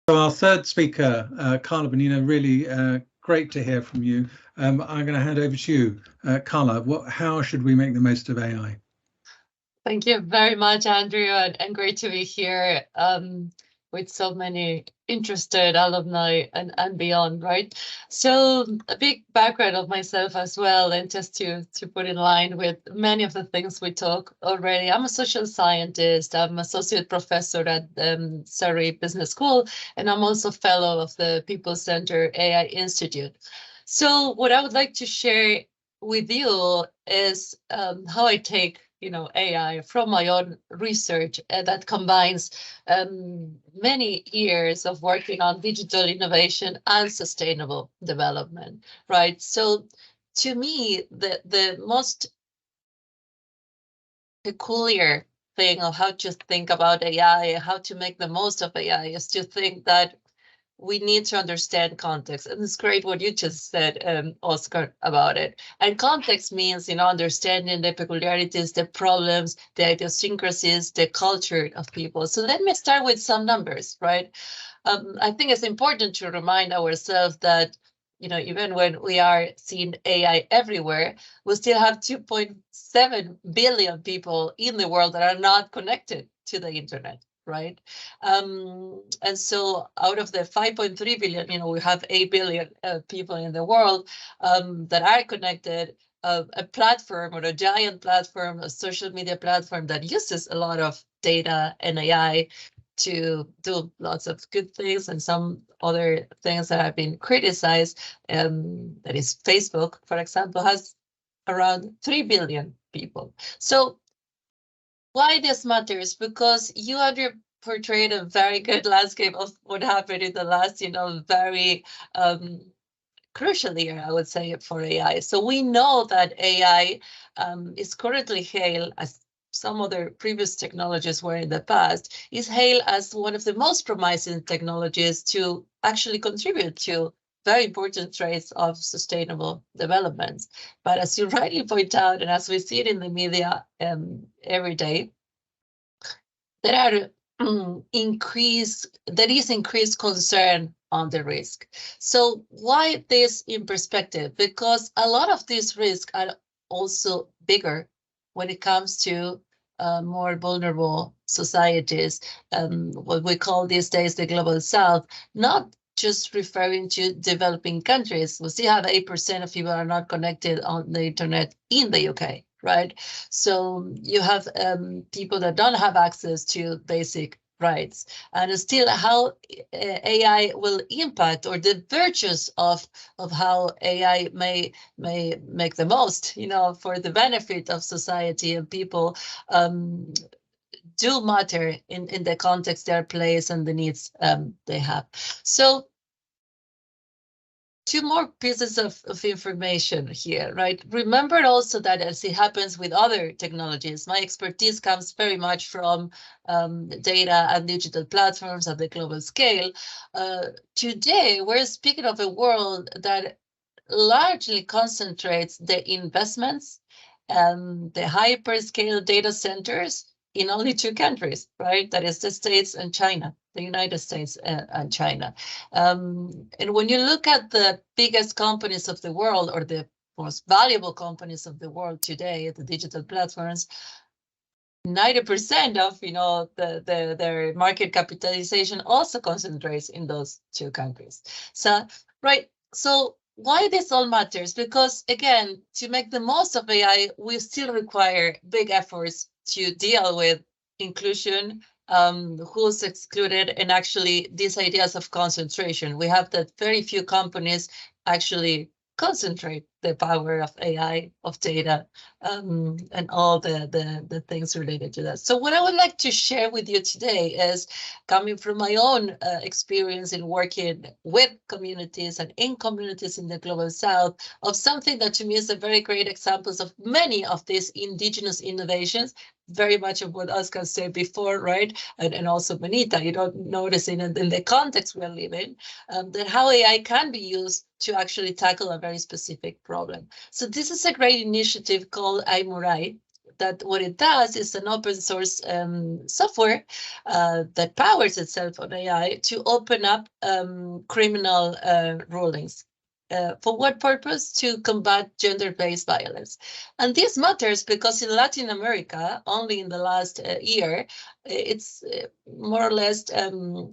So our third speaker, Carla Bonina, really great to hear from you. I'm going to hand over to you, Carla. How should we make the most of AI? Thank you very much, Andrew, and great to be here with so many interested alumni and beyond, right? So a big background of myself as well, and just to put in line with many of the things we talk already. I'm a social scientist. I'm associate professor at Surrey Business School, and I'm also fellow of the People Center AI Institute. So what I would like to share with you is how I take AI from my own research that combines many years of working on digital innovation and sustainable development, right? So to me, the most peculiar thing of how to think about AI, how to make the most of AI is to think that we need to understand context. And it's great what you just said, Oscar, about it. And context means, understanding the peculiarities, the problems, the idiosyncrasies, the culture of people. So let me start with some numbers, right? I think it's important to remind ourselves that, even when we are seeing AI everywhere, we still have 2.7 billion people in the world that are not connected to the internet. Right. And so out of the 5.3 billion, we have 8 billion people in the world that are connected. A platform or a giant platform, a social media platform that uses a lot of data and AI to do lots of good things and some other things that have been criticized. That is Facebook, for example, has around 3 billion people. So why this matters? Because you have portrayed a very good landscape of what happened in the last, very crucial year, I would say, for AI. So we know that AI is currently hailed as some other previous technologies were in the past, is hailed as one of the most promising technologies to actually contribute to very important traits of sustainable development. But as you rightly point out, and as we see it in the media every day, there is increased concern on the risk. So why this in perspective? Because a lot of these risks are also bigger when it comes to more vulnerable societies, what we call these days the global south, not just referring to developing countries. We still have 8% of people are not connected on the internet in the UK, right? So you have people that don't have access to basic rights, and still how AI will impact, or the virtues of how AI may make the most, for the benefit of society and people, do matter in the context, their place, and the needs they have. So two more pieces of information here, right? Remember also that as it happens with other technologies, my expertise comes very much from data and digital platforms at the global scale. Today, we're speaking of a world that largely concentrates the investments and the hyperscale data centers in only two countries, right? That is the States and China, the United States and China. And when you look at the biggest companies of the world, or the most valuable companies of the world today, the digital platforms, 90% of their market capitalization also concentrates in those two countries. So, right. So why this all matters? Because again, to make the most of AI, we still require big efforts to deal with inclusion, who's excluded, and actually these ideas of concentration. We have that very few companies actually concentrate the power of AI, of data, and all the things related to that. So what I would like to share with you today is coming from my own experience in working with communities and in communities in the Global South, of something that to me is a very great examples of many of these indigenous innovations, very much of what Oscar said before, right? And also Benita, you don't notice in the context we're living, that how AI can be used to actually tackle a very specific problem. So this is a great initiative called iMurai, that what it does is an open source software that powers itself on AI to open up criminal rulings. For what purpose? To combat gender-based violence. And this matters because in Latin America, only in the last year, it's more or less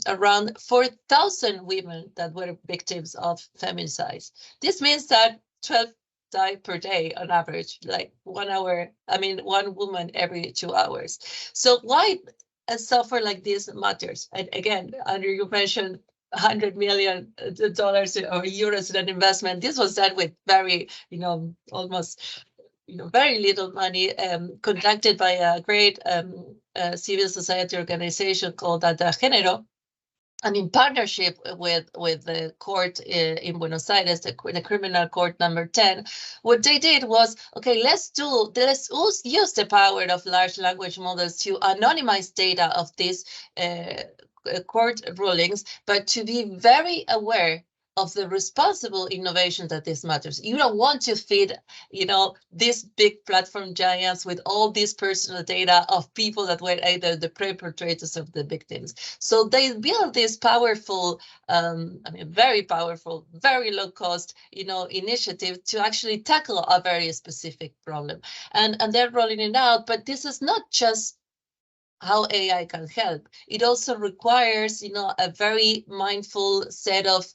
around 4,000 women that were victims of feminicide. This means that 12 die per day on average, like 1 hour, one woman every 2 hours. So why a software like this matters? And again, Andrew, you mentioned $100 million or euros in an investment. This was done with very, almost, very little money, conducted by a great civil society organization called Género, and in partnership with the court in Buenos Aires, the criminal court number 10, what they did was, okay, let's use the power of large language models to anonymize data of these court rulings, but to be very aware of the responsible innovation that this matters. You don't want to feed, these big platform giants with all this personal data of people that were either the perpetrators of the victims. So they built this powerful, very powerful, very low cost, initiative to actually tackle a very specific problem. And they're rolling it out, but this is not just how AI can help. It also requires, a very mindful set of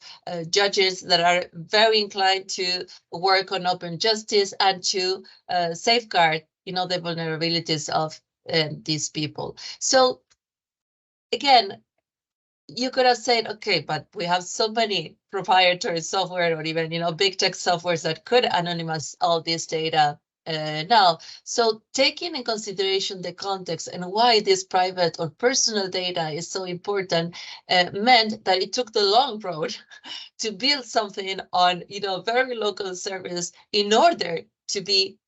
judges that are very inclined to work on open justice and to safeguard, the vulnerabilities of these people. So again, you could have said, okay, but we have so many proprietary software or even, big tech softwares that could anonymize all this data now. So taking in consideration the context and why this private or personal data is so important meant that it took the long road to build something on, very local service in order to be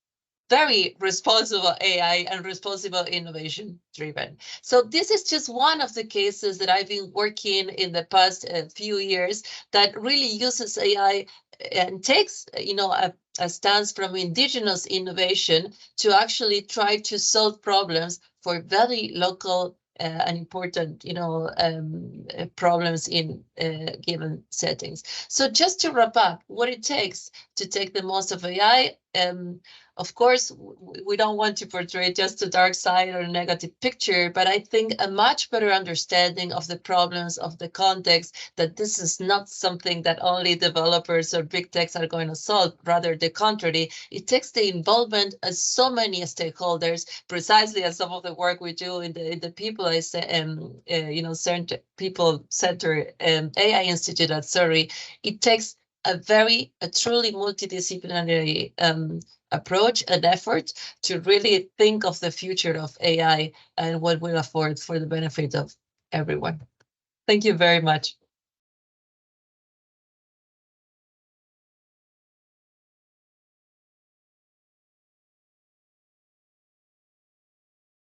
very responsible AI and responsible innovation driven. So this is just one of the cases that I've been working in the past few years that really uses AI and takes, a stance from indigenous innovation to actually try to solve problems for very local and important, problems in given settings. So just to wrap up, what it takes to take the most of AI, of course, we don't want to portray just a dark side or a negative picture, but I think a much better understanding of the problems, of the context, that this is not something that only developers or big techs are going to solve, rather the contrary. It takes the involvement of so many stakeholders, precisely as some of the work we do in the people people-centered AI Institute at Surrey. It takes a truly multidisciplinary approach and effort to really think of the future of AI and what will afford for the benefit of everyone. Thank you very much.